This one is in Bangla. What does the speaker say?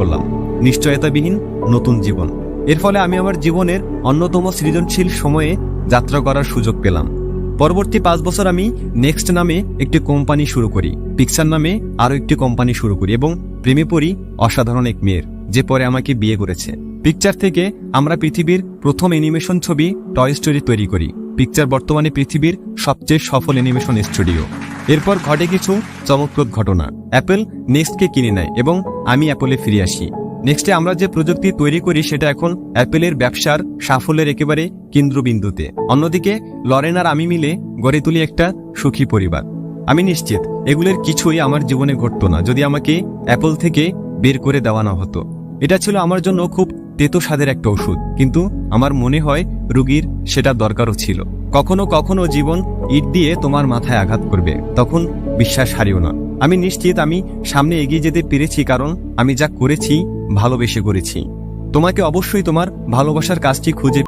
করলাম, নিশ্চয়তাবিহীন নতুন জীবন। এর ফলে আমি আমার জীবনের অন্যতম সৃজনশীল সময়ে যাত্রা করার সুযোগ পেলাম। পরবর্তী 5 বছর আমি নেক্সট নামে একটি কোম্পানি শুরু করি, পিকচার নামে আরও একটি কোম্পানি শুরু করি এবং প্রেমে পড়ি অসাধারণ এক মেয়ের, যে পরে আমাকে বিয়ে করেছে। পিকচার থেকে আমরা পৃথিবীর প্রথম অ্যানিমেশন ছবি টয় স্টোরি তৈরি করি। পিকচার বর্তমানে পৃথিবীর সবচেয়ে সফল অ্যানিমেশন স্টুডিও। এরপর ঘটে কিছু চমকপ্রদ ঘটনা। অ্যাপল নেক্সটকে কিনে নেয় এবং আমি অ্যাপলে ফিরে আসি। নেক্সটে আমরা যে প্রযুক্তি তৈরি করি সেটা এখন অ্যাপেলের ব্যবসার সাফল্যের একেবারে কেন্দ্রবিন্দুতে। অন্যদিকে লরেন আর আমি মিলে গড়ে তুলি একটা সুখী পরিবার। আমি নিশ্চিত এগুলোর কিছুই আমার জীবনে ঘটতো না যদি আমাকে অ্যাপল থেকে বের করে দেওয়া না হতো। এটা ছিল আমার জন্য খুব তেতো স্বাদের একটা ওষুধ, কিন্তু আমার মনে হয় রোগীর সেটা দরকারও ছিল। কখনো কখনো জীবন ইট দিয়ে তোমার মাথায় আঘাত করবে, তখন বিশ্বাস হারিও না। আমি নিশ্চিত আমি সামনে এগিয়ে যেতে পেরেছি কারণ আমি যা করেছি ভালোবেসে করেছি। তোমাকে অবশ্যই তোমার ভালোবাসার কাজটি খুঁজে